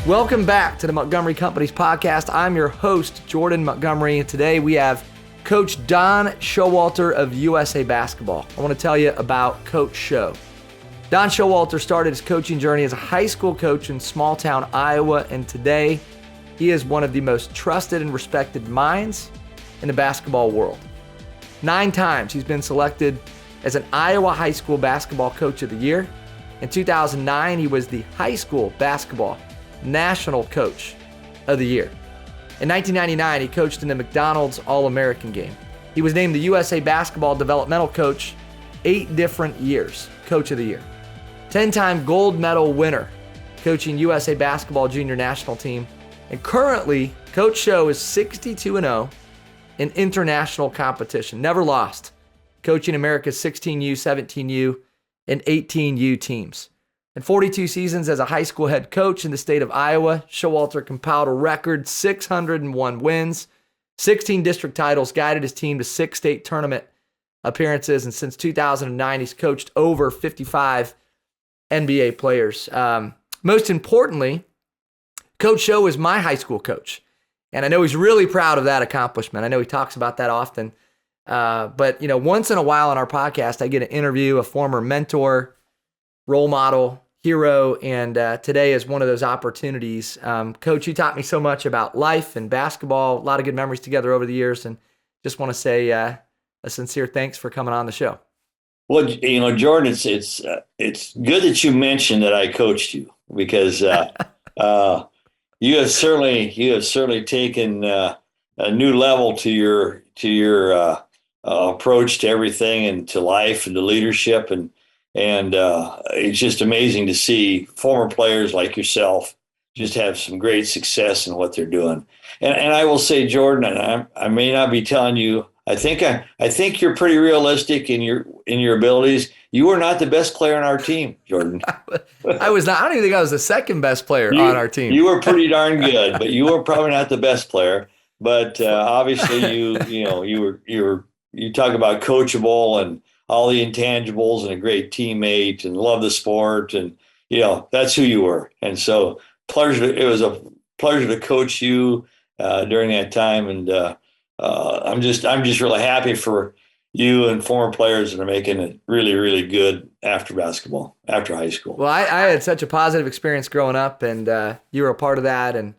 Welcome back to the Montgomery Companies podcast. I'm your host, Jordan Montgomery, and today we have Coach Don Showalter of USA Basketball. I want to tell you about Coach Show. Don Showalter started his coaching journey as a high school coach in small town Iowa, and today he is one of the most trusted and respected minds in the basketball world. 9 times he's been selected as an Iowa High School Basketball Coach of the Year. In 2009, he was the High School Basketball National Coach of the Year. In 1999, he coached in the McDonald's All-American game. He was named the USA Basketball Developmental Coach 8 different years, Coach of the Year. 10-time gold medal winner, coaching USA Basketball Junior National Team. And currently, Coach Show is 62-0 in international competition. Never lost, coaching America's 16U, 17U, and 18U teams. In 42 seasons as a high school head coach in the state of Iowa, Showalter compiled a record 601 wins, 16 district titles, guided his team to 6 state tournament appearances, and since 2009, he's coached over 55 NBA players. Most importantly, Coach Show is my high school coach, and I know he's really proud of that accomplishment. I know he talks about that often, but once in a while on our podcast, I get to interview a former mentor, role model, hero, and today is one of those opportunities. Coach, you taught me so much about life and basketball, a lot of good memories together over the years, and just want to say a sincere thanks for coming on the show. Well, Jordan, it's good that you mentioned that I coached you, because you have certainly taken a new level to your approach to everything, and to life and to leadership, and it's just amazing to see former players like yourself just have some great success in what they're doing. And I will say, Jordan, and I may not be telling you, I think you're pretty realistic in your abilities. You were not the best player on our team, Jordan. I was not. I don't even think I was the second best player on our team. You were pretty darn good, but you were probably not the best player. But obviously, you talk about coachable and all the intangibles, and a great teammate, and love the sport, and that's who you were. And so it was a pleasure to coach you during that time, and I'm just really happy for you and former players that are making it really, really good after high school. Well, I had such a positive experience growing up, and you were a part of that. And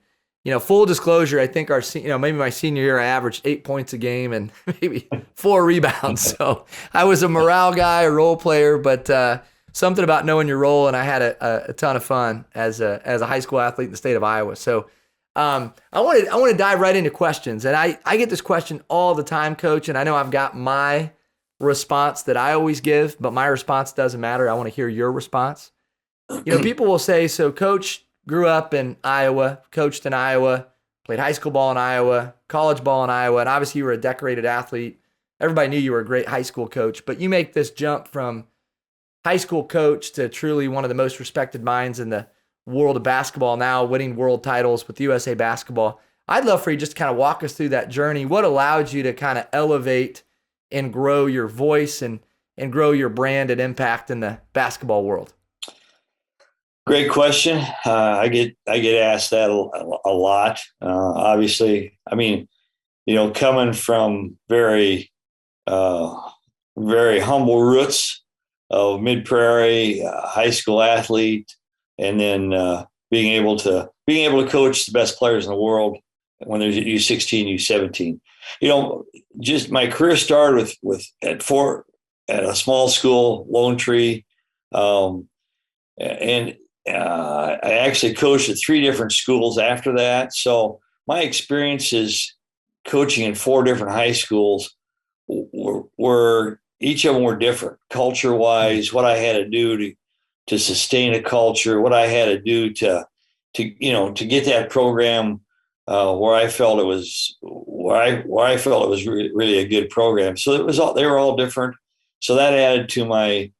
full disclosure, I think maybe my senior year, I averaged 8 points a game and maybe 4 rebounds. So I was a morale guy, a role player, but something about knowing your role, and I had a ton of fun as a high school athlete in the state of Iowa. So I want to dive right into questions, and I get this question all the time, Coach, and I know I've got my response that I always give, but my response doesn't matter. I want to hear your response. People will say, so Coach grew up in Iowa, coached in Iowa, played high school ball in Iowa, college ball in Iowa, and obviously you were a decorated athlete. Everybody knew you were a great high school coach, but you make this jump from high school coach to truly one of the most respected minds in the world of basketball now, winning world titles with USA Basketball. I'd love for you just to kind of walk us through that journey. What allowed you to kind of elevate and grow your voice and grow your brand and impact in the basketball world? Great question. I get asked that a lot. Obviously, coming from very very humble roots of Mid Prairie, high school athlete, and then being able to coach the best players in the world when there's U16, U17. Just my career started at a small school, Lone Tree, and I actually coached at 3 different schools after that. So my experiences coaching in 4 different high schools were each of them were different, culture-wise, what I had to do to sustain a culture, what I had to do to get that program where I felt it was really a good program. So they were all different. So that added to my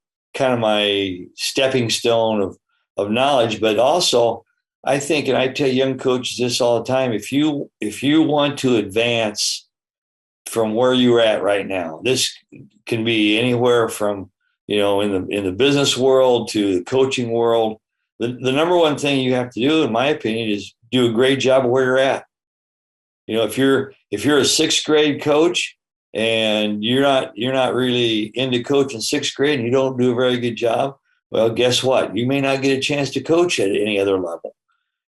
stepping stone of knowledge. But also, I think, and I tell young coaches this all the time, if you want to advance from where you're at right now, this can be anywhere from in the business world to the coaching world. the number one thing you have to do, in my opinion, is do a great job of where you're at. If you're a sixth grade coach and you're not really into coaching sixth grade and you don't do a very good job, well, guess what? You may not get a chance to coach at any other level.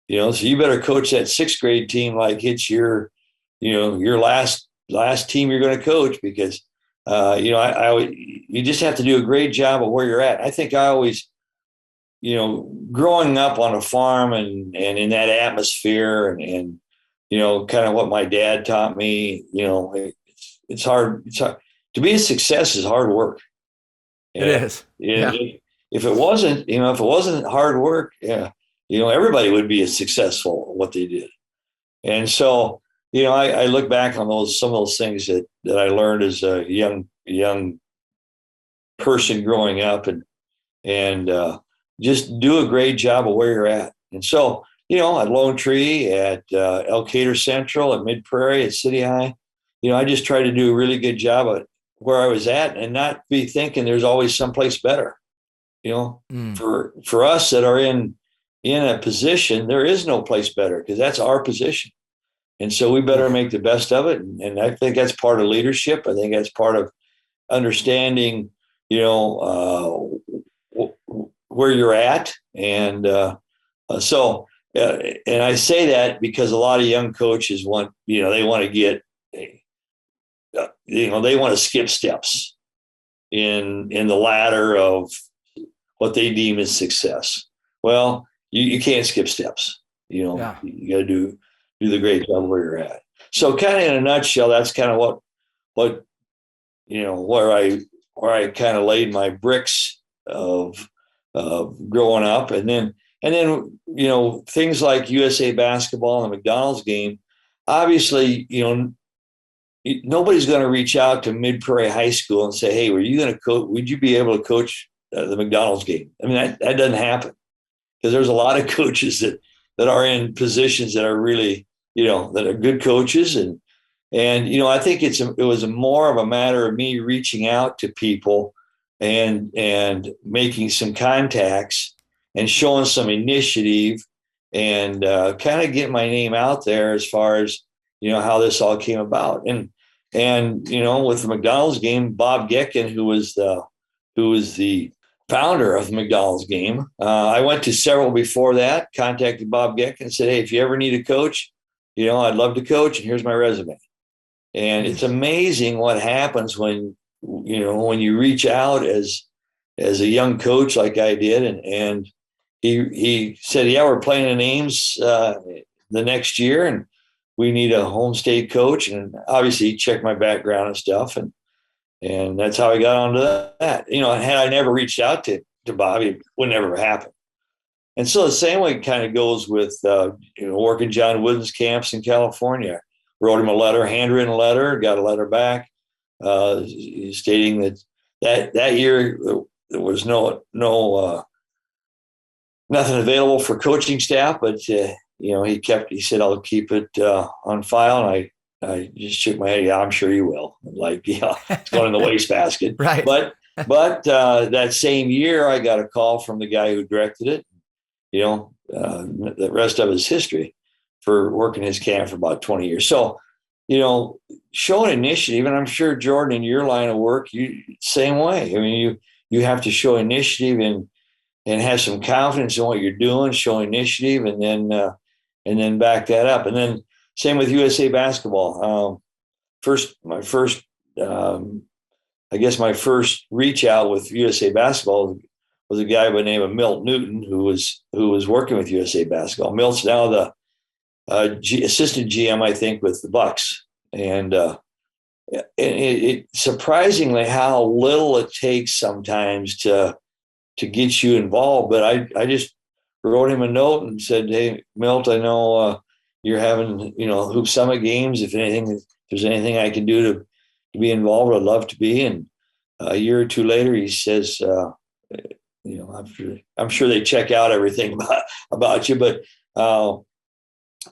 So you better coach that sixth grade team like it's your last team you're going to coach, because you just have to do a great job of where you're at. I think I always, growing up on a farm and in that atmosphere and kind of what my dad taught me, it's hard. It's hard to be a success is hard work. It is. Yeah. If it wasn't hard work, yeah, everybody would be as successful at what they did. And so, I look back on some of those things that I learned as a young person growing up, and just do a great job of where you're at. And so, at Lone Tree, at Elkader Central, at Mid Prairie, at City High, I just tried to do a really good job at where I was at and not be thinking there's always someplace better. For us that are in a position, there is no place better, because that's our position. And so we better make the best of it. And I think that's part of leadership. I think that's part of understanding, where you're at. And and I say that because a lot of young coaches want to get, they want to skip steps in the ladder of what they deem as success. Well, you can't skip steps. You got to do the great job where you're at. So kind of in a nutshell, that's kind of what where I kind of laid my bricks of growing up. And then things like USA Basketball and the McDonald's game, obviously, nobody's going to reach out to Mid Prairie High School and say, hey, would you be able to coach the McDonald's game? I mean, that doesn't happen, because there's a lot of coaches that are in positions that are really, that are good coaches. And I think it was more of a matter of me reaching out to people and making some contacts and showing some initiative and kind of getting my name out there as far as, how this all came about. And with the McDonald's game, Bob Geckin, who was the founder of the McDonald's game, I went to several before that, contacted Bob Geckin and said, hey, if you ever need a coach, I'd love to coach, and here's my resume. And it's amazing what happens when you reach out as a young coach like I did. And he said, yeah, we're playing in Ames the next year, and we need a home state coach. And obviously he checked my background and stuff. And that's how I got onto that. Had I never reached out to Bob, it would never happen. And so the same way kind of goes with, working John Wooden's camps in California. Wrote him a letter, handwritten letter, got a letter back stating that year there was nothing available for coaching staff, but he said, I'll keep it on file. And I just shook my head. Yeah, I'm sure you will. It's going in the wastebasket. Right. But that same year, I got a call from the guy who directed it. The rest of his history, for working his camp for about 20 years. So, showing initiative, and I'm sure, Jordan, in your line of work, same way. I mean, you have to show initiative and have some confidence in what you're doing, show initiative, and then back that up. And then same with USA Basketball. My first reach out with USA Basketball was a guy by the name of Milt Newton, who was working with USA Basketball. Milt's now the assistant GM, I think, with the Bucks. And it surprisingly how little it takes sometimes to get you involved. But I just wrote him a note and said, hey, Milt, I know you're having, Hoop Summit games. If there's anything I can do to be involved, I'd love to be. And a year or two later, he says, I'm sure they check out everything about you, but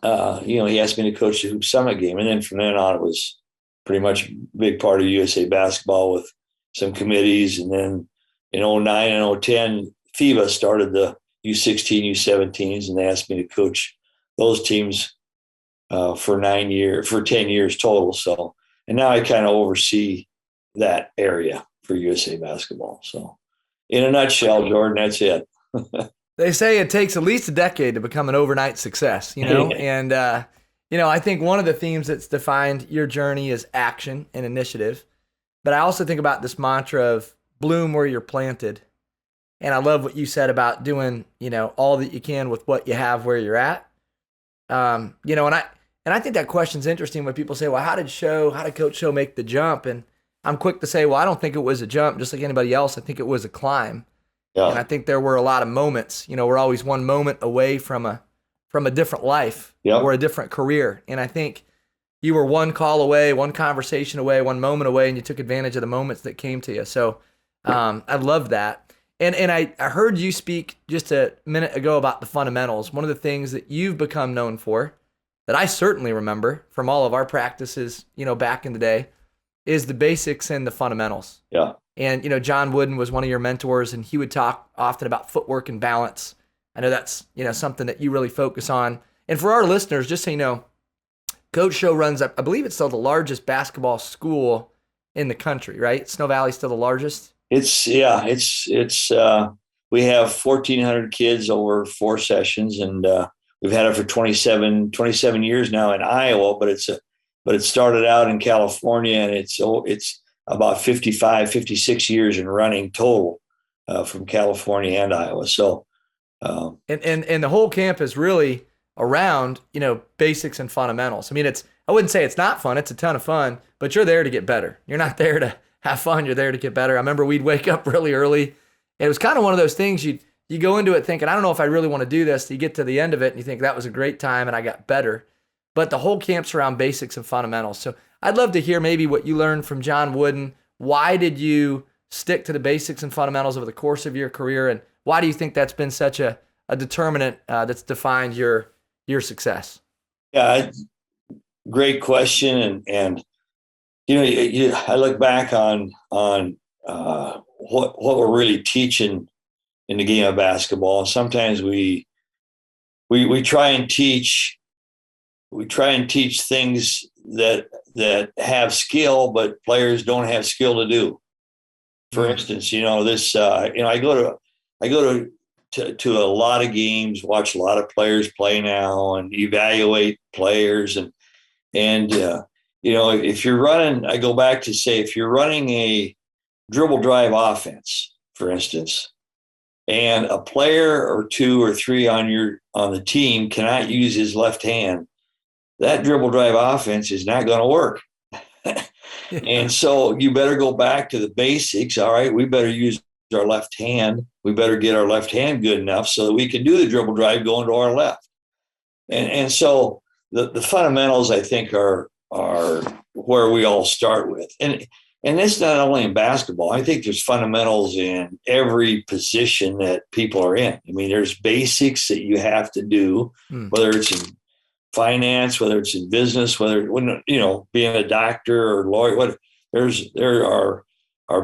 he asked me to coach the Hoop Summit game. And then from then on, it was pretty much a big part of USA Basketball with some committees. And then in 2009 and 2010, FIBA started the U16, U17s, and they asked me to coach those teams for 10 years total. So, and now I kind of oversee that area for USA Basketball. So, in a nutshell, Jordan, that's it. They say it takes at least a decade to become an overnight success, and, I think one of the themes that's defined your journey is action and initiative. But I also think about this mantra of bloom where you're planted. And I love what you said about doing, all that you can with what you have where you're at. And I think that question's interesting when people say, well, how did Coach Show make the jump? And I'm quick to say, well, I don't think it was a jump just like anybody else. I think it was a climb. Yeah. And I think there were a lot of moments. We're always one moment away from a different life or a different career. And I think you were one call away, one conversation away, one moment away, and you took advantage of the moments that came to you. So I love that. And I heard you speak just a minute ago about the fundamentals. One of the things that you've become known for, that I certainly remember from all of our practices, back in the day, is the basics and the fundamentals. Yeah. And, John Wooden was one of your mentors, and he would talk often about footwork and balance. I know that's, something that you really focus on. And for our listeners, just so you know, Coach Show runs, I believe it's still the largest basketball school in the country, right? Snow Valley's still the largest? We have 1,400 kids over 4 sessions, and we've had it for 27 years now in Iowa, but it started out in California, and it's about 56 years in running total from California and Iowa. So, and the whole camp is really around, basics and fundamentals. I mean, I wouldn't say it's not fun. It's a ton of fun, but you're there to get better. You're not there to have fun. You're there to get better. I remember we'd wake up really early. It was kind of one of those things you go into it thinking, I don't know if I really want to do this. You get to the end of it and you think that was a great time and I got better. But the whole camp's around basics and fundamentals. So I'd love to hear maybe what you learned from John Wooden. Why did you stick to the basics and fundamentals over the course of your career? And why do you think that's been such a determinant that's defined your success? Yeah, great question. And I look back on what we're really teaching in the game of basketball. Sometimes we try and teach things that have skill, but players don't have skill to do. For instance, I go to a lot of games, watch a lot of players play now, and evaluate players, and if you're running, I go back to say, if you're running a dribble drive offense, for instance, and a player or 2 or 3 on the team cannot use his left hand, that dribble drive offense is not going to work. And so you better go back to the basics. All right, we better use our left hand. We better get our left hand good enough so that we can do the dribble drive going to our left. And so the fundamentals, I think, are where we all start with. And it's not only in basketball. I think there's fundamentals in every position that people are in. I mean, there's basics that you have to do, whether it's in finance, whether it's in business, being a doctor or lawyer. There are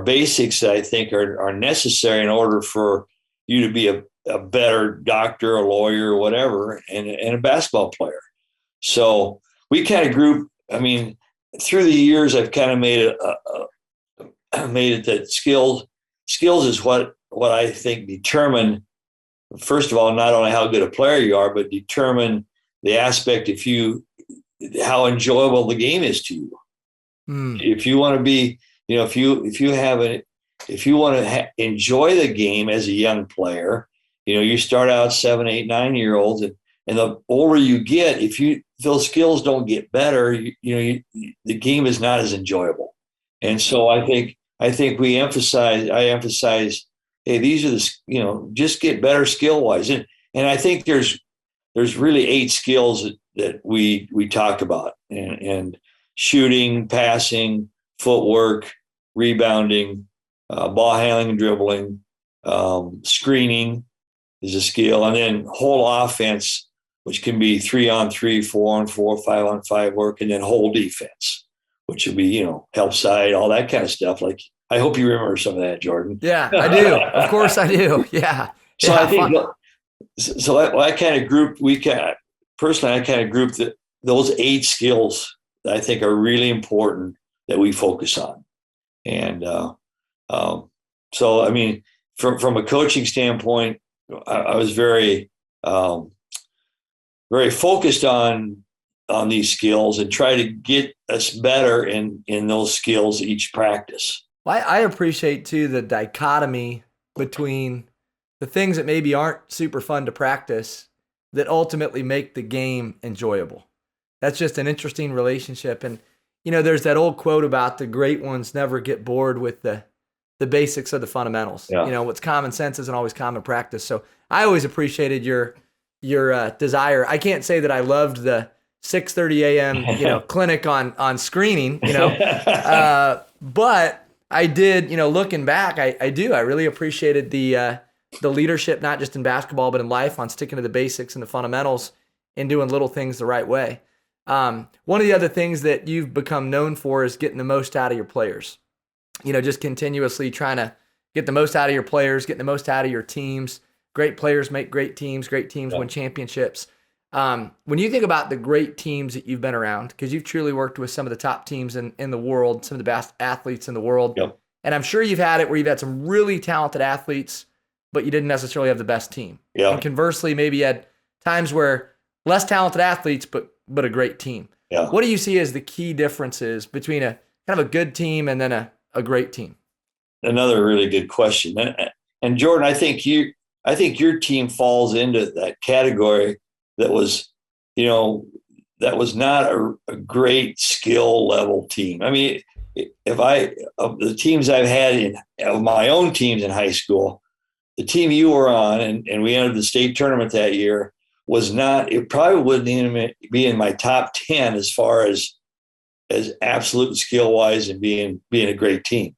basics that I think are necessary in order for you to be a better doctor, a lawyer, or whatever, and a basketball player. So we kind of group. I mean, through the years, I've kind of made it that skills is what I think determine, first of all, not only how good a player you are, but determine the aspect how enjoyable the game is to you. If you want to be, if you want to enjoy the game as a young player, you start out 7, 8, 9-year-olds, and the older you get, if those skills don't get better, the game is not as enjoyable. And so I think I emphasize, hey, these are just get better skill wise. And I think there's really 8 skills that we talk about, and shooting, passing, footwork, rebounding, ball handling and dribbling, screening is a skill. And then whole offense, which can be 3-on-3, 4-on-4, 5-on-5 work, and then whole defense, which would be, help side, all that kind of stuff. Like, I hope you remember some of that, Jordan. Yeah, I do. Of course I do. Yeah. So I think So I kind of grouped, personally, I kind of grouped those 8 skills that I think are really important that we focus on. And so, I mean, from a coaching standpoint, I was very, very focused on these skills and try to get us better in those skills each practice. Well, I appreciate too the dichotomy between the things that maybe aren't super fun to practice that ultimately make the game enjoyable. That's just an interesting relationship. And, there's that old quote about the great ones never get bored with the basics of the fundamentals. Yeah. What's common sense isn't always common practice. So I always appreciated your desire. I can't say that I loved the 6:30 a.m. Clinic on screening. But I did. Looking back, I do. I really appreciated the leadership, not just in basketball but in life, on sticking to the basics and the fundamentals and doing little things the right way. One of the other things that you've become known for is getting the most out of your players. Just continuously trying to get the most out of your players, getting the most out of your teams. Great players make great teams win championships. When you think about the great teams that you've been around, because you've truly worked with some of the top teams in the world, some of the best athletes in the world, yep. And I'm sure you've had it where you've had some really talented athletes, but you didn't necessarily have the best team. Yep. And conversely, maybe you had times where less talented athletes, but a great team. Yeah. What do you see as the key differences between a kind of a good team and then a great team? Another really good question. And Jordan, I think your team falls into that category that was, that was not a great skill level team. I mean, of the teams I've had of my own teams in high school, the team you were on, and we entered the state tournament that year, it probably wouldn't even be in my top 10 as far as absolute skill wise and being a great team.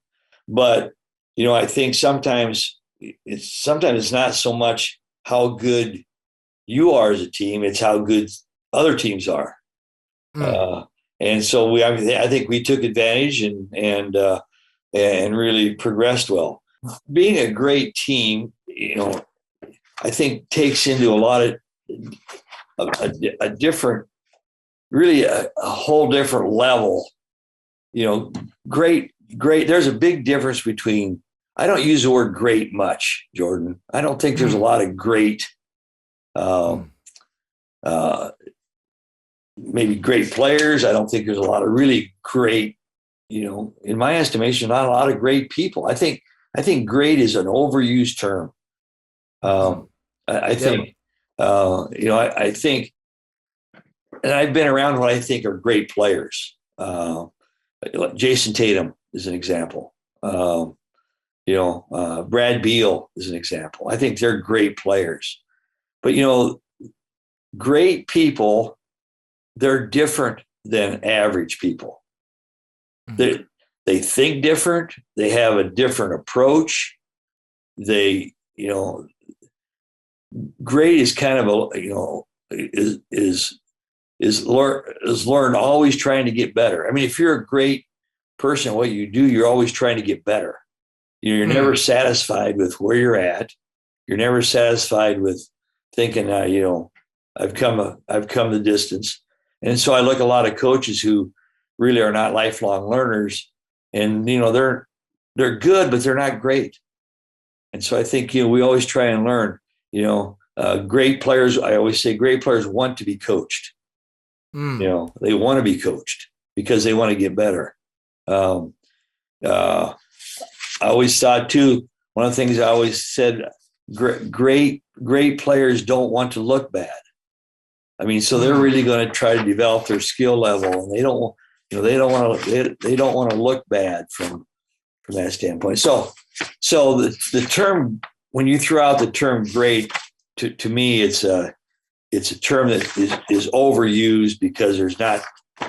But, I think sometimes it's not so much how good you are as a team, it's how good other teams are. And so I think we took advantage and really progressed well. Being a great team, I think takes into a lot of a different, really a whole different level. Great. There's a big difference between, I don't use the word great much, Jordan. I don't think there's a lot of great, maybe great players. I don't think there's a lot of really great, in my estimation, not a lot of great people. I think great is an overused term. I think, I think, and I've been around what I think are great players. Jason Tatum is an example. Brad Beal is an example. I think they're great players. But, great people, they're different than average people. They think different. They have a different approach. Great is kind of is learn always trying to get better. I mean, if you're a great person at what you do, you're always trying to get better. You're never satisfied with where you're at. You're never satisfied with thinking, I've come the distance. And so I look at a lot of coaches who really are not lifelong learners, and they're good, but they're not great. And so I think we always try and learn. Great players. I always say great players want to be coached. They want to be coached because they want to get better. I always thought too. One of the things I always said: great players don't want to look bad. I mean, so they're really going to try to develop their skill level, and they don't want to look bad from that standpoint. So the term, when you throw out the term great, to me, it's a term that is overused because there's not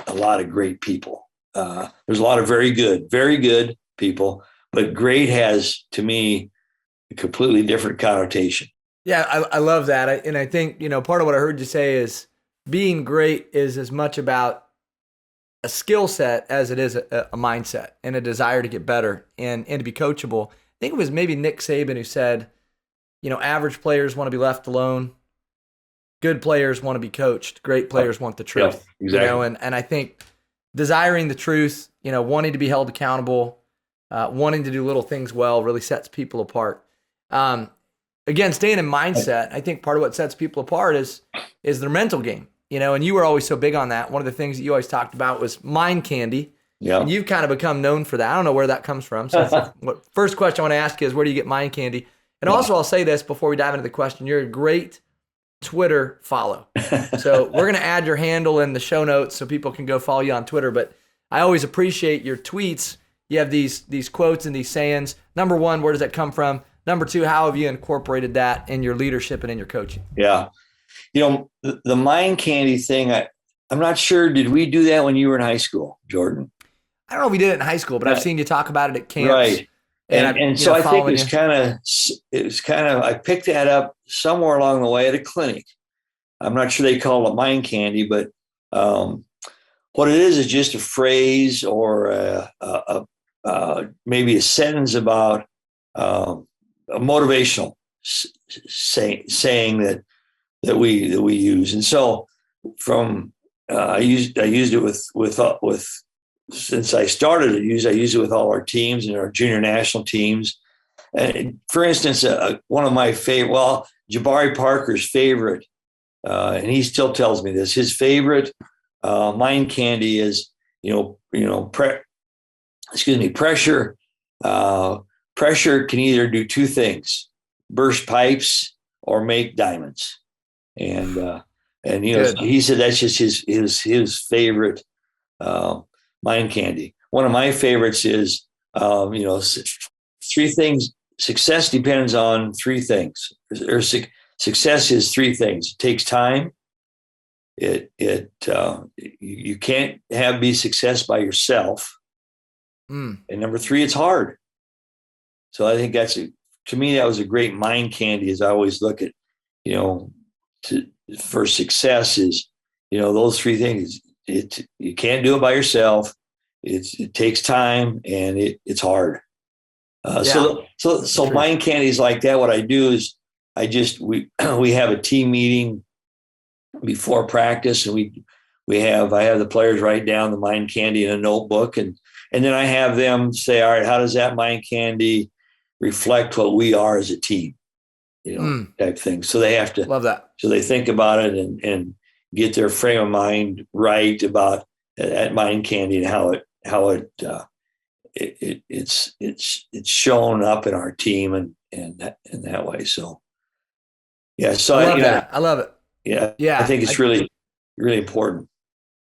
a lot of great people. There's a lot of very good people, but great has, to me, a completely different connotation. Yeah, I love that. And I think, part of what I heard you say is being great is as much about a skill set as it is a mindset and a desire to get better and to be coachable. I think it was maybe Nick Saban who said, average players want to be left alone. good players want to be coached. Great players want the truth. Yeah, exactly. And I think desiring the truth, wanting to be held accountable, wanting to do little things well really sets people apart. Again, staying in mindset, I think part of what sets people apart is their mental game. And you were always so big on that. One of the things that you always talked about was mind candy. Yeah. And you've kind of become known for that. I don't know where that comes from. So first question I want to ask you is, where do you get mind candy? And also, I'll say this before we dive into the question. You're a great Twitter follow. So we're going to add your handle in the show notes so people can go follow you on Twitter. But I always appreciate your tweets. You have these quotes and these sayings. Number one, where does that come from? Number two, how have you incorporated that in your leadership and in your coaching? Yeah. The mind candy thing, I'm not sure. Did we do that when you were in high school, Jordan? I don't know if we did it in high school, but I've seen you talk about it at camps. Right. And so I think it was kind of, I picked that up somewhere along the way at a clinic. I'm not sure they call it mind candy, but what it is just a phrase or maybe a sentence about a motivational saying that we use. And so I used it with since I started I used it with all our teams and our junior national teams. And for instance, one of my favorite, Jabari Parker's favorite, and he still tells me this, his favorite mind candy is, pressure. Pressure can either do two things: burst pipes or make diamonds. And he said that's just his favorite mind candy. One of my favorites is, three things. Success depends on three things. Success is three things. It takes time. You can't be success by yourself. And number three, it's hard. So I think to me, that was a great mind candy. As I always look at, for success is, those three things. You can't do it by yourself. It takes time and it's hard. So mind candy is like that. What I do is we have a team meeting before practice, and I have the players write down the mind candy in a notebook, and then I have them say, all right, how does that mind candy reflect what we are as a team? Type thing. So they have to love that. So they think about it and get their frame of mind right about that mind candy and how it's shown up in our team and that way. So yeah. So I love that. I love it. Yeah. I think it's really, really important.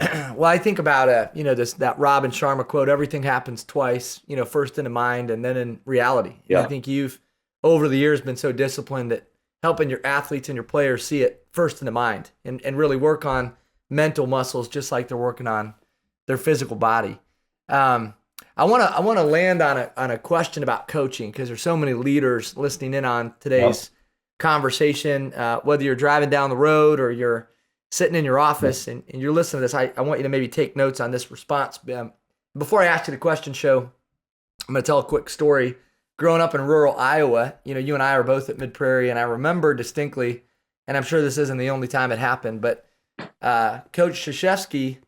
Well, I think about that Robin Sharma quote: everything happens twice, first in the mind and then in reality. And I think you've over the years been so disciplined at helping your athletes and your players see it first in the mind and really work on mental muscles just like they're working on their physical body. I want to land on a question about coaching, because there's so many leaders listening in on today's conversation, whether you're driving down the road or you're sitting in your office and you're listening to this. I want you to maybe take notes on this response. Before I ask you the question, I'm going to tell a quick story. Growing up in rural Iowa, you and I are both at Mid-Prairie, and I remember distinctly, and I'm sure this isn't the only time it happened, but Coach Krzyzewski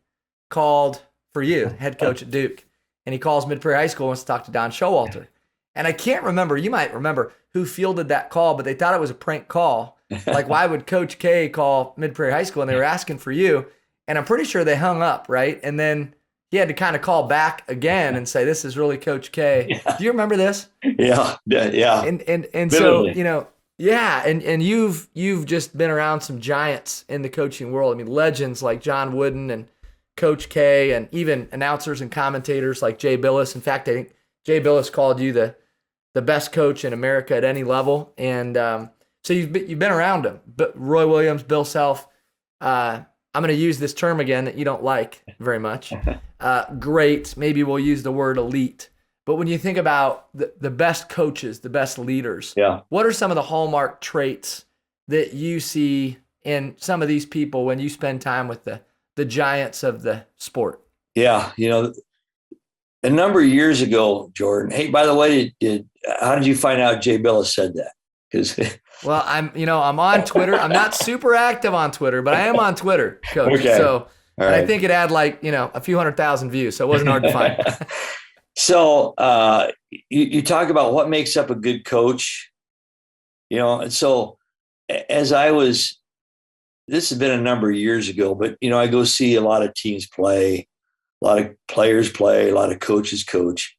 called for you, head coach at Duke, and he calls Mid-Prairie High School and wants to talk to Don Showalter. And I can't remember, you might remember who fielded that call, but they thought it was a prank call. Like, why would Coach K call Mid-Prairie High School? And they were asking for you. And I'm pretty sure they hung up, right? And then he had to kind of call back again and say, this is really Coach K. Yeah. Do you remember this? Yeah. And so, and you've just been around some giants in the coaching world. I mean, legends like John Wooden and Coach K, and even announcers and commentators like Jay Billis. In fact, I think Jay Billis called you the best coach in America at any level. And so you've been around them. But Roy Williams, Bill Self, I'm going to use this term again that you don't like very much. Great. Maybe we'll use the word elite. But when you think about the best coaches, the best leaders, what are some of the hallmark traits that you see in some of these people when you spend time with the giants of the sport? Yeah. A number of years ago, Jordan, hey, by the way, how did you find out Jay Billis said that? Well, I'm on Twitter. I'm not super active on Twitter, but I am on Twitter, Coach. Okay. So, All and right. I think it had a few 100,000 views, so it wasn't hard to find. So you talk about what makes up a good coach, and so as this has been a number of years ago, but I go see a lot of teams play, a lot of players play, a lot of coaches coach,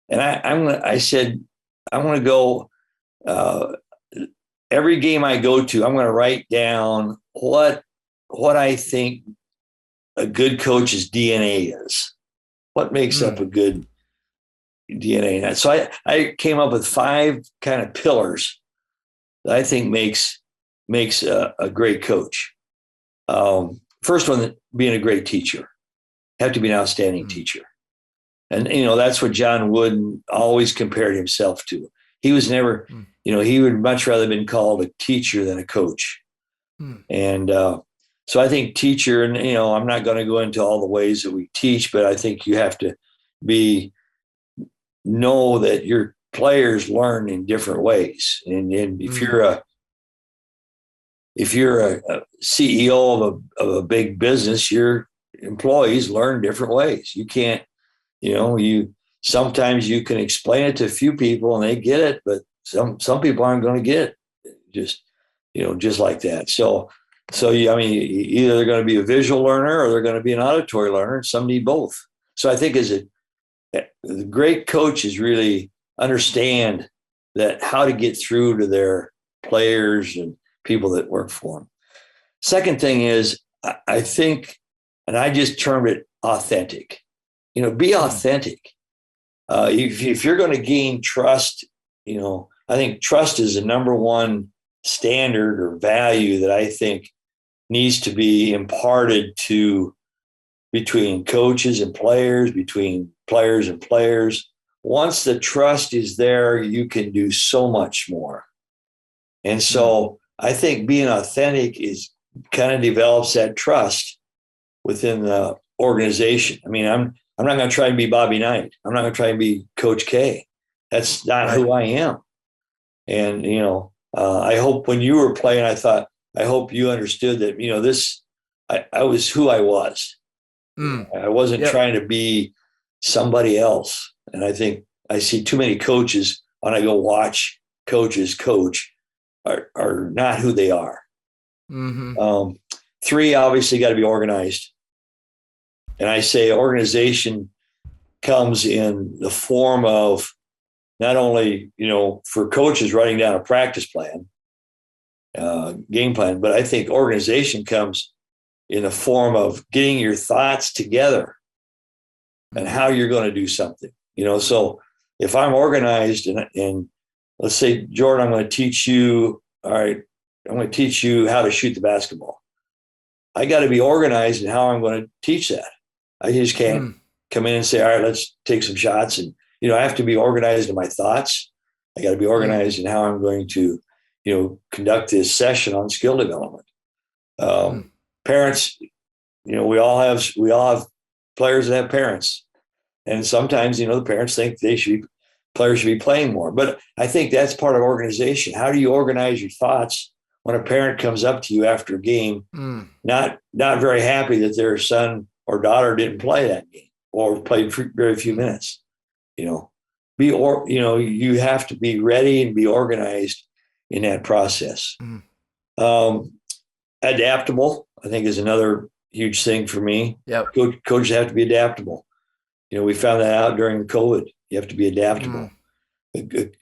and I said I want to go. Every game I go to, I'm going to write down what I think a good coach's DNA is. What makes up a good DNA? So I came up with 5 kind of pillars that I think makes a great coach. First one, being a great teacher. Have to be an outstanding teacher. And, that's what John Wooden always compared himself to. He was never, he would much rather have been called a teacher than a coach. And so I think teacher, and, I'm not going to go into all the ways that we teach, but I think you have to know that your players learn in different ways. And if you're a CEO of a big business, your employees learn different ways. You can't, sometimes you can explain it to a few people and they get it, but some people aren't going to get it. Just like that. So either they're going to be a visual learner or they're going to be an auditory learner. Some need both. So I think the great coaches really understand that how to get through to their players and people that work for them. Second thing is, I think, and I just termed it authentic. Be authentic. If you're going to gain trust, I think trust is the number one standard or value that I think needs to be imparted between coaches and players, between players and players. Once the trust is there, you can do so much more. And so I think being authentic kind of develops that trust within the organization. I mean, I'm not going to try and be Bobby Knight. I'm not going to try and be Coach K. That's not who I am. And, I hope when you were playing, I hope you understood that, I was who I was. I wasn't trying to be somebody else. And I think I see too many coaches when I go watch coaches coach are not who they are. 3, obviously got to be organized. And I say organization comes in the form of not only, for coaches writing down a practice plan, game plan, but I think organization comes in the form of getting your thoughts together and how you're going to do something. So if I'm organized and let's say, Jordan, I'm going to teach you, all right, I'm going to teach you how to shoot the basketball. I got to be organized in how I'm going to teach that. I just can't come in and say, all right, let's take some shots. And, I have to be organized in my thoughts. I got to be organized in how I'm going to, conduct this session on skill development. Parents, we all have players that have parents. And sometimes, the parents think players should be playing more. But I think that's part of organization. How do you organize your thoughts when a parent comes up to you after a game, not very happy that their son or daughter didn't play that game or played very few minutes? You have to be ready and be organized in that process. Adaptable, I think, is another huge thing for me. Yep. Coaches have to be adaptable. We found that out during COVID. You have to be adaptable.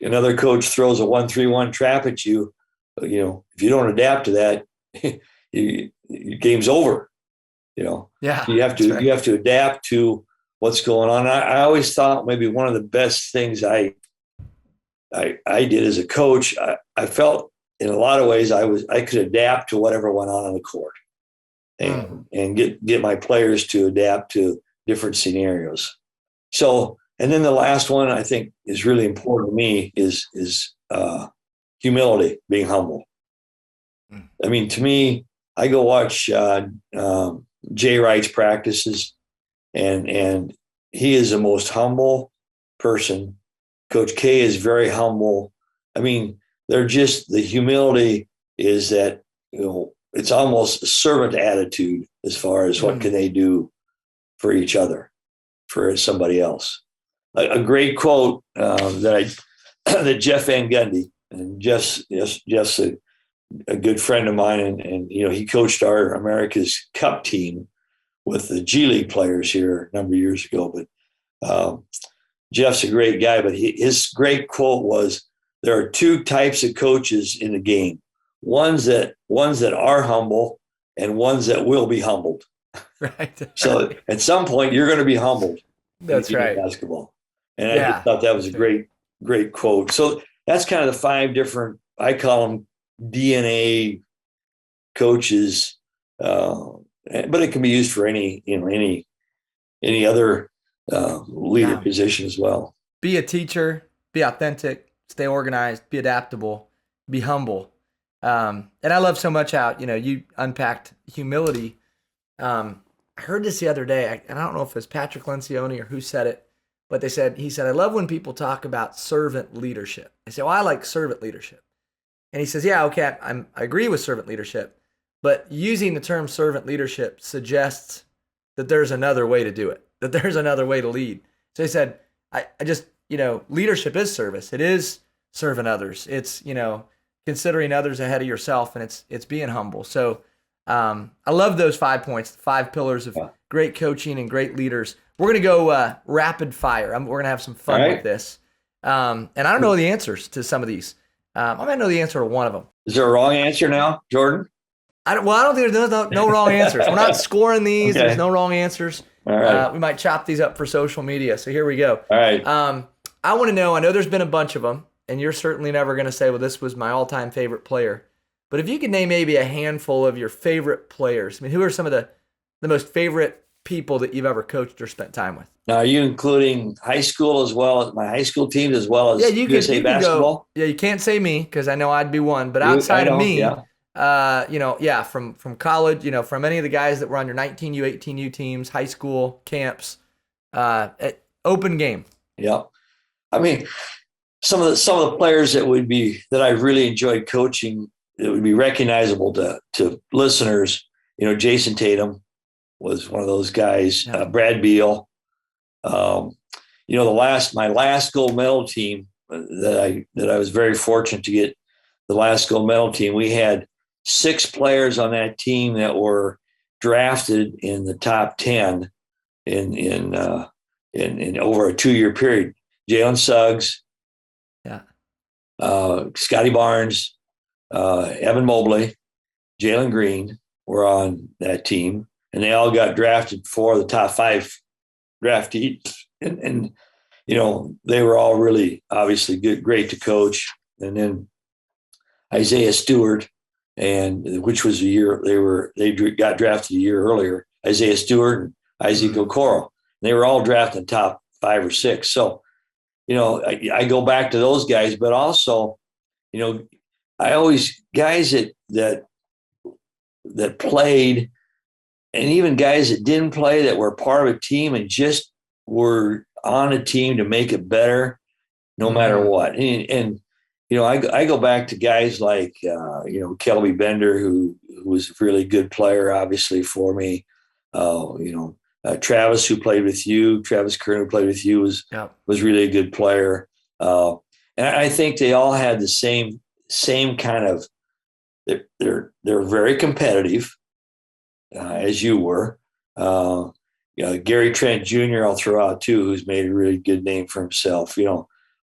Another coach throws a 1-3-1 trap at you. If you don't adapt to that, your game's over. You have to adapt to what's going on. I always thought maybe one of the best things I did as a coach, I felt in a lot of ways I could adapt to whatever went on the court and get my players to adapt to different scenarios. So, and then the last one I think is really important to me is humility, being humble. I mean, to me, I go watch Jay Wright's practices, and he is the most humble person. Coach K is very humble. I mean, they're just, the humility is that, it's almost a servant attitude as far as what can they do for each other, for somebody else. A great quote that Jeff Van Gundy, and Jeff's a good friend of mine, and he coached our America's Cup team with the G League players here a number of years ago. But Jeff's a great guy, but his great quote was, there are two types of coaches in the game. Ones that are humble and ones that will be humbled. Right. So at some point you're going to be humbled. That's right. Basketball. And I just thought that was a great quote. So that's kind of the 5 different, I call them DNA coaches, but it can be used for any other leader position as well. Be a teacher, be authentic, stay organized, be adaptable, be humble. And I love so much how, you unpacked humility. I heard this the other day, and I don't know if it was Patrick Lencioni or who said it, but he said, I love when people talk about servant leadership. They say, well, I like servant leadership. And he says, yeah, okay, I agree with servant leadership, but using the term servant leadership suggests that there's another way to do it, that there's another way to lead. So he said, I just, leadership is service. It is serving others. It's, considering others ahead of yourself, and it's being humble. So I love those 5 points, the 5 pillars of great coaching and great leaders. We're going to go rapid fire. We're going to have some fun with this. And I don't know the answers to some of these. I might know the answer to one of them. Is there a wrong answer now, Jordan? I don't think there's no wrong answers. We're not scoring these. Okay. There's no wrong answers. All right. We might chop these up for social media. So here we go. All right. I want to know, I know there's been a bunch of them, and you're certainly never going to say, well, this was my all-time favorite player. But if you could name maybe a handful of your favorite players, who are some of the most favorite people that you've ever coached or spent time with? Now, are you including high school as well as my high school teams as well as USA Basketball? You can't say me because I know I'd be one. But outside of me, from college, from any of the guys that were on your 19U, 18U teams, high school camps, open game. Yeah, some of the players that I really enjoyed coaching that would be recognizable to listeners. Jason Tatum was one of those guys. Yeah. Brad Beal. My last gold medal team that I was very fortunate to get the last gold medal team. We had 6 players on that team that were drafted in the top 10 in over a 2-year period. Jalen Suggs, Scotty Barnes, Evan Mobley, Jalen Green were on that team, and they all got drafted for the top 5 draftees. And they were all really obviously great to coach. And then Isaiah Stewart, which was a year they got drafted a year earlier. Isaiah Stewart and Isaac Okoro. They were all drafted in top 5 or 6. So, I go back to those guys, but also, I always guys that played, and even guys that didn't play that were part of a team and just were on a team to make it better, no matter what. And I go back to guys like Kelby Bender, who was a really good player, obviously for me. Travis, who played with you, Travis Kern, who played with you, was really a good player. And I think they all had the same kind of. They're very competitive, as you were. Gary Trent Jr. I'll throw out too, who's made a really good name for himself.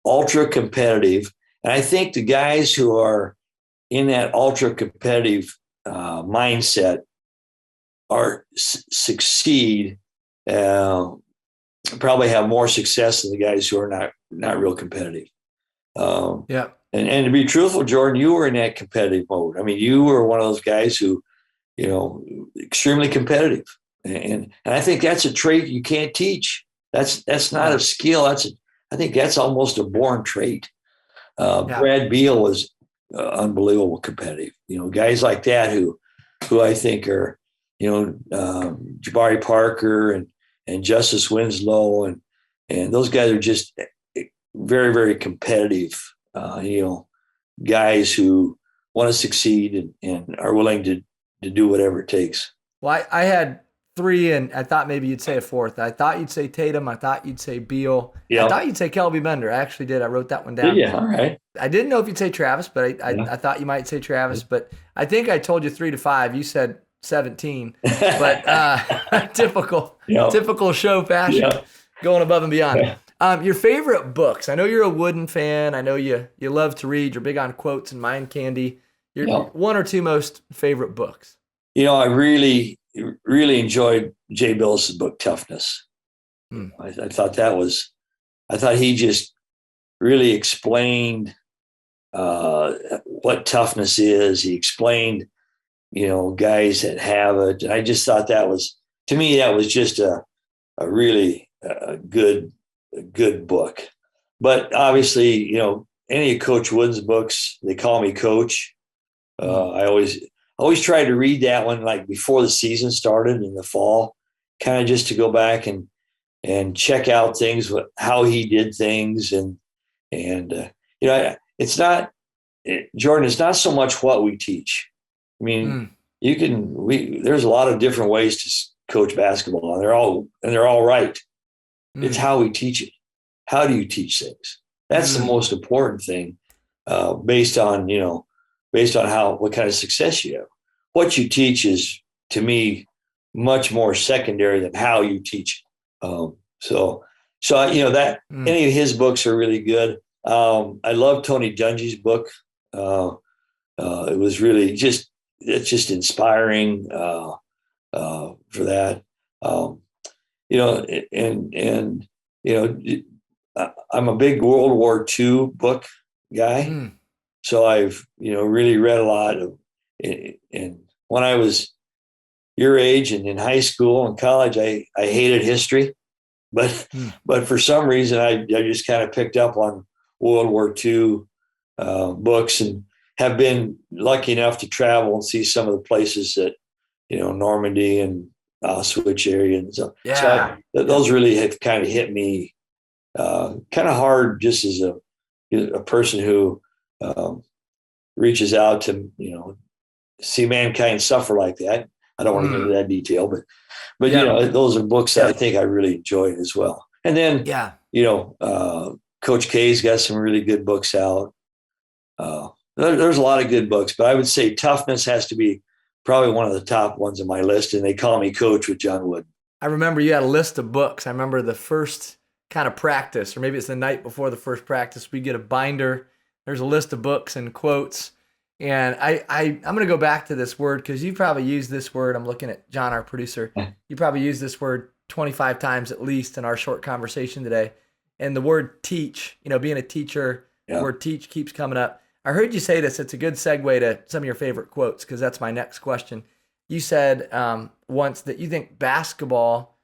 Ultra competitive, and I think the guys who are in that ultra competitive mindset succeed. Probably have more success than the guys who are not real competitive. And to be truthful, Jordan, you were in that competitive mode. You were one of those guys who, extremely competitive. And I think that's a trait you can't teach. That's not a skill. I think that's almost a born trait. Brad Beal was unbelievable competitive. Guys like that who I think are, Jabari Parker and Justice Winslow and those guys are just very, very competitive. guys who want to succeed and are willing to do whatever it takes. Well, I had three, and I thought maybe you'd say a fourth. I thought you'd say Tatum. I thought you'd say Beal. Yeah. I thought you'd say Kelby Bender. I actually did. I wrote that one down. Did you? All right. I didn't know if you'd say Travis, but I thought you might say Travis. But I think I told you 3 to 5. You said 17. But typical show fashion, going above and beyond. Your favorite books. I know you're a Wooden fan. I know you love to read. You're big on quotes and mind candy. Your one or two most favorite books. I really enjoyed Jay Billis' book, Toughness. I thought he just really explained what toughness is. He explained, guys that have it. I just thought that was just a really good book. But obviously, any of Coach Wooden's books, they call me Coach. I always try to read that one like before the season started in the fall, kind of just to go back and check out things, how he did things. And it's not, Jordan, it's not so much what we teach. I mean, there's a lot of different ways to coach basketball, and they're all right. It's how we teach it. How do you teach things? That's the most important thing, based on what kind of success you have. What you teach is, to me, much more secondary than how you teach it. Any of his books are really good. I love Tony Dungy's book. It was really it's just inspiring for that. I'm a big World War II book guy. So I've, really read a lot of, and when I was your age and in high school and college, I hated history, but for some reason I just kind of picked up on World War II books, and have been lucky enough to travel and see some of the places that, Normandy and Auschwitz area and stuff. So those really have kind of hit me kind of hard, just as a person who reaches out to, see mankind suffer like that. I don't want to get into that detail, but those are books that I think I really enjoyed as well. And then, Coach K's got some really good books out. There's a lot of good books, but I would say Toughness has to be probably one of the top ones on my list. And They Call Me Coach with John Wooden. I remember you had a list of books. I remember the first kind of practice, or maybe it's the night before the first practice, we get a binder. There's a list of books and quotes. And I'm going to go back to this word, because you probably used this word. I'm looking at John, our producer. You probably used this word 25 times at least in our short conversation today. And the word teach, being a teacher, the word teach keeps coming up. I heard you say this. It's a good segue to some of your favorite quotes, because that's my next question. You said once that you think basketball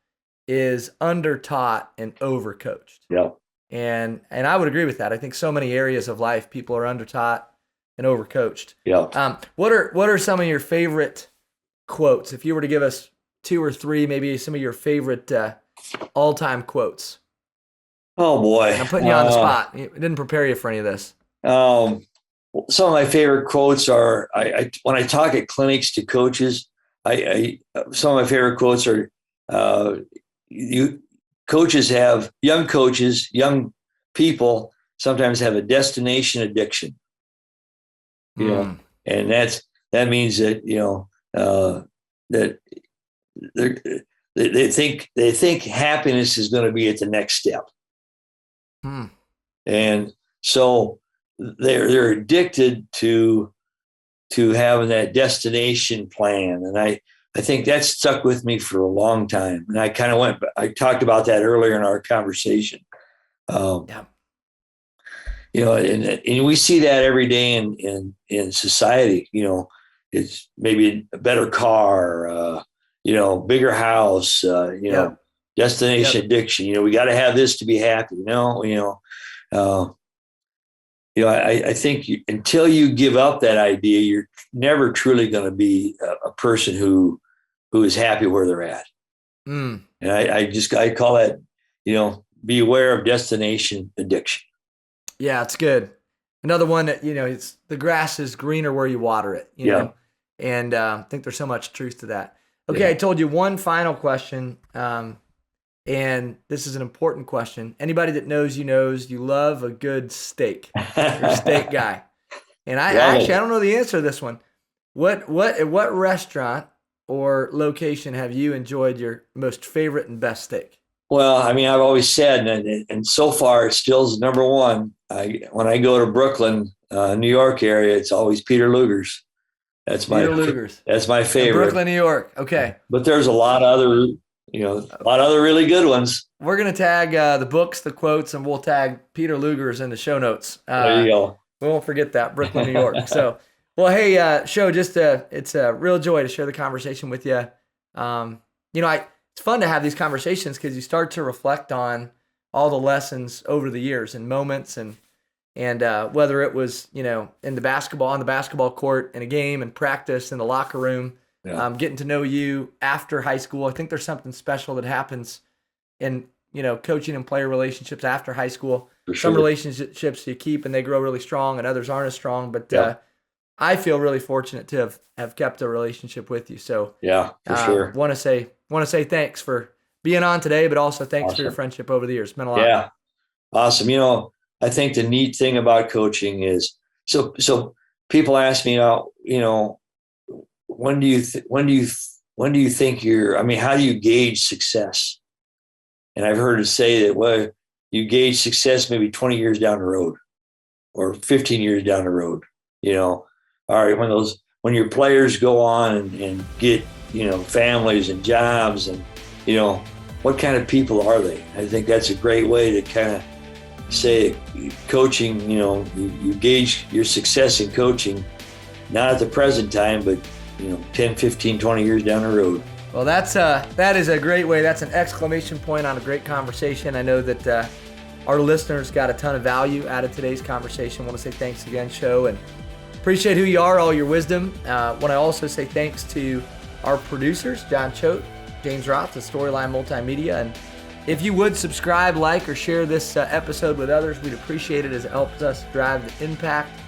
is under-taught and over-coached. Yeah. And I would agree with that. I think so many areas of life, people are under-taught and overcoached. Yeah. What are some of your favorite quotes? If you were to give us 2 or 3, maybe some of your favorite all-time quotes. Oh boy, I'm putting you on the spot. I didn't prepare you for any of this. Some of my favorite quotes are, when I talk at clinics to coaches, some of my favorite quotes are, young people sometimes have a destination addiction. And that means that, that they think happiness is going to be at the next step. And so they're addicted to having that destination plan. And I think that stuck with me for a long time. And I talked about that earlier in our conversation. And we see that every day in society. It's maybe a better car, bigger house, destination addiction. We got to have this to be happy. I think until you give up that idea, you're never truly going to be a person who is happy where they're at. And I call that, be aware of destination addiction. Yeah, it's good. another one that, it's the grass is greener where you water it, you know? And I think there's so much truth to that. Okay, I told you one final question, and this is an important question. Anybody that knows you knows you love a good steak. You're a steak guy. And I don't know the answer to this one. What restaurant or location have you enjoyed your most favorite and best steak? Well, I mean, I've always said, and so far it still is number one. When I go to Brooklyn, New York area, it's always Peter Luger's. That's my favorite. In Brooklyn, New York. Okay. But there's a lot of other really good ones. We're gonna tag the books, the quotes, and we'll tag Peter Luger's in the show notes. There you go. We won't forget that, Brooklyn, New York. So, well, hey, Show, it's a real joy to share the conversation with you. It's fun to have these conversations because you start to reflect on all the lessons over the years and moments, and whether it was, on the basketball court, in a game, and practice, in the locker room, getting to know you after high school. I think there's something special that happens in, coaching and player relationships after high school. For sure. Some relationships you keep and they grow really strong, and others aren't as strong. But I feel really fortunate to have kept a relationship with you. So for sure. Want to say thanks for being on today, but also thanks for your friendship over the years. It's meant a lot. Yeah, awesome. I think the neat thing about coaching is so people ask me, when do you think how do you gauge success? And I've heard it say that, you gauge success maybe 20 years down the road or 15 years down the road. All right, when your players go on and get, families and jobs, and, what kind of people are they? I think that's a great way to kind of say coaching, you gauge your success in coaching, not at the present time, but 10, 15, 20 years down the road. Well, that is a great way. That's an exclamation point on a great conversation. I know that our listeners got a ton of value out of today's conversation. I want to say thanks again, Show, and appreciate who you are, all your wisdom. Want to also say thanks to our producers, John Choate, James Roth, the Storyline Multimedia. And if you would subscribe, like, or share this episode with others, we'd appreciate it, as it helps us drive the impact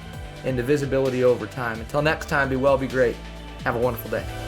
and the visibility over time. Until next time, be well, be great. Have a wonderful day.